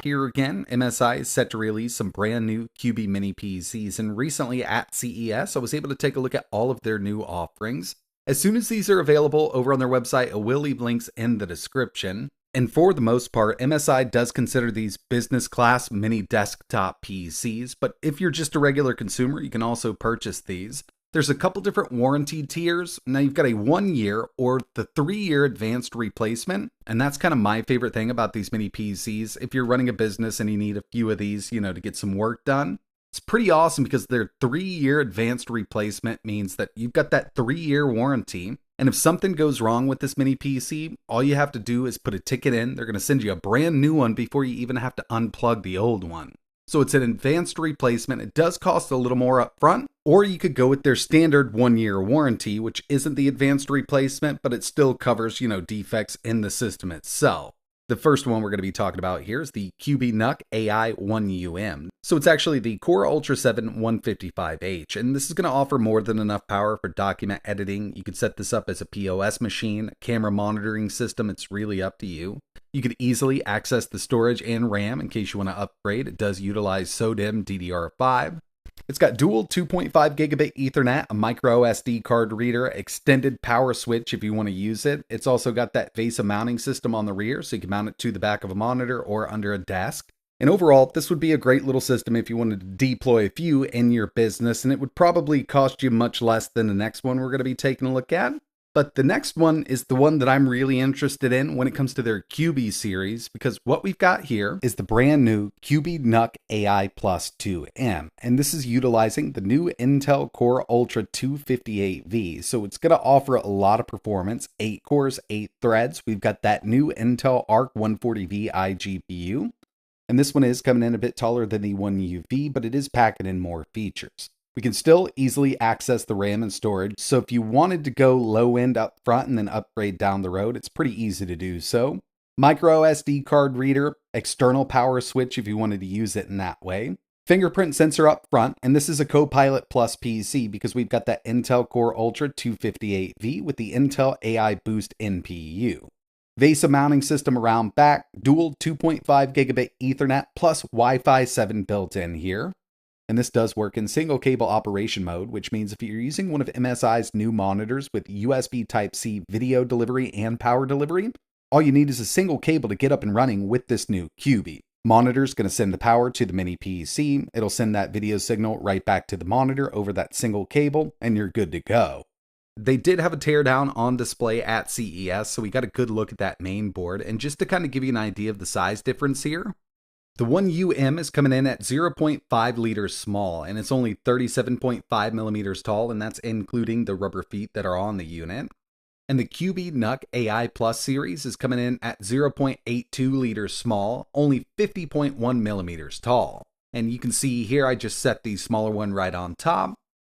Here again, MSI is set to release some brand new QB mini PCs, and recently at CES, I was able to take a look at all of their new offerings. As soon as these are available over on their website, I will leave links in the description. And for the most part, MSI does consider these business class mini desktop PCs, but if you're just a regular consumer, you can also purchase these. There's a couple different warranty tiers. Now you've got a 1-year or the 3-year advanced replacement. And that's kind of my favorite thing about these mini PCs. If you're running a business and you need a few of these, to get some work done, it's pretty awesome because their 3-year advanced replacement means that you've got that 3-year warranty. And if something goes wrong with this mini PC, all you have to do is put a ticket in. They're going to send you a brand new one before you even have to unplug the old one. So it's an advanced replacement. It does cost a little more up front, or you could go with their standard 1-year warranty, which isn't the advanced replacement, but it still covers, defects in the system itself. The first one we're going to be talking about here is the QB NUC AI 1UM. So it's actually the Core Ultra 7 155H, and this is going to offer more than enough power for document editing. You could set this up as a POS machine, a camera monitoring system. It's really up to you. You could easily access the storage and RAM in case you want to upgrade. It does utilize SODIMM DDR5. It's got dual 2.5 gigabit Ethernet, a micro SD card reader, extended power switch if you want to use it. It's also got that VESA mounting system on the rear, so you can mount it to the back of a monitor or under a desk. And overall, this would be a great little system if you wanted to deploy a few in your business, and it would probably cost you much less than the next one we're going to be taking a look at. But the next one is the one that I'm really interested in when it comes to their QB series, because what we've got here is the brand new QB NUC AI Plus 2M. And this is utilizing the new Intel Core Ultra 258V. So it's going to offer a lot of performance, 8 cores, 8 threads. We've got that new Intel Arc 140V iGPU. And this one is coming in a bit taller than the 1UV, but it is packing in more features. We can still easily access the RAM and storage, so if you wanted to go low end up front and then upgrade down the road, it's pretty easy to do so. Micro SD card reader, external power switch if you wanted to use it in that way. Fingerprint sensor up front, and this is a Copilot Plus PC because we've got that Intel Core Ultra 258V with the Intel AI Boost NPU. VESA mounting system around back, dual 2.5 gigabit Ethernet plus Wi-Fi 7 built in here. And this does work in single cable operation mode, which means if you're using one of MSI's new monitors with USB Type-C video delivery and power delivery, all you need is a single cable to get up and running with this new QB. Monitor's going to send the power to the mini PC, it'll send that video signal right back to the monitor over that single cable, and you're good to go. They did have a teardown on display at CES, so we got a good look at that main board, and just to kind of give you an idea of the size difference here, the 1UM is coming in at 0.5 liters small, and it's only 37.5 millimeters tall, and that's including the rubber feet that are on the unit. And the QB NUC AI Plus series is coming in at 0.82 liters small, only 50.1 millimeters tall. And you can see here I just set the smaller one right on top.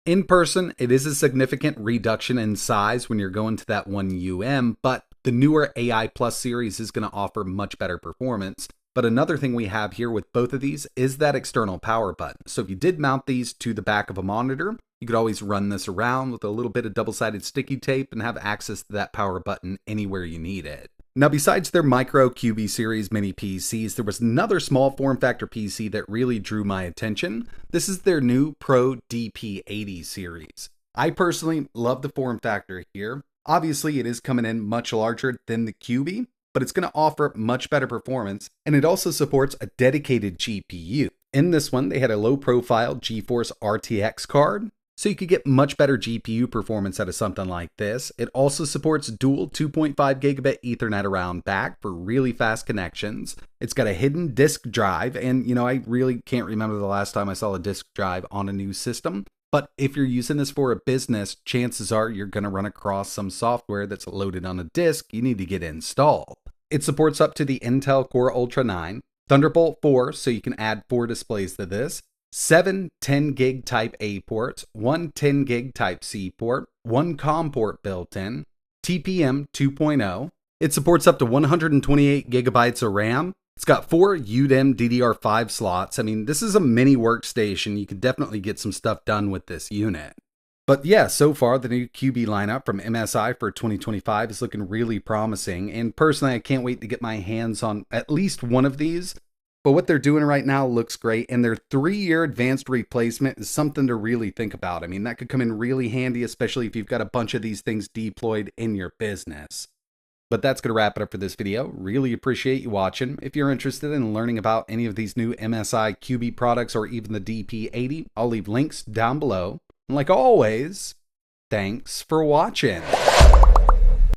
In person, it is a significant reduction in size when you're going to that 1UM, but the newer AI Plus series is going to offer much better performance. But another thing we have here with both of these is that external power button. So if you did mount these to the back of a monitor, you could always run this around with a little bit of double-sided sticky tape and have access to that power button anywhere you need it. Now, besides their micro QB series mini PCs, there was another small form factor PC that really drew my attention. This is their new Pro DP80 series. I personally love the form factor here. Obviously, it is coming in much larger than the QB, but it's going to offer much better performance, and it also supports a dedicated GPU. In this one, they had a low-profile GeForce RTX card, so you could get much better GPU performance out of something like this. It also supports dual 2.5 gigabit Ethernet around back for really fast connections. It's got a hidden disk drive, and I really can't remember the last time I saw a disk drive on a new system. But if you're using this for a business, chances are you're going to run across some software that's loaded on a disk you need to get installed. It supports up to the Intel Core Ultra 9, Thunderbolt 4, so you can add 4 displays to this, 7 10 gig Type A ports, 1 10 gig Type C port, 1 COM port built in, TPM 2.0. It supports up to 128 gigabytes of RAM. It's got 4 UDEM DDR5 slots. I mean, this is a mini workstation. You could definitely get some stuff done with this unit. But yeah, so far the new QB lineup from MSI for 2025 is looking really promising. And personally, I can't wait to get my hands on at least one of these. But what they're doing right now looks great. And their 3-year advanced replacement is something to really think about. I mean, that could come in really handy, especially if you've got a bunch of these things deployed in your business. But that's going to wrap it up for this video. Really appreciate you watching. If you're interested in learning about any of these new MSI QB products or even the DP80, I'll leave links down below. And like always, thanks for watching.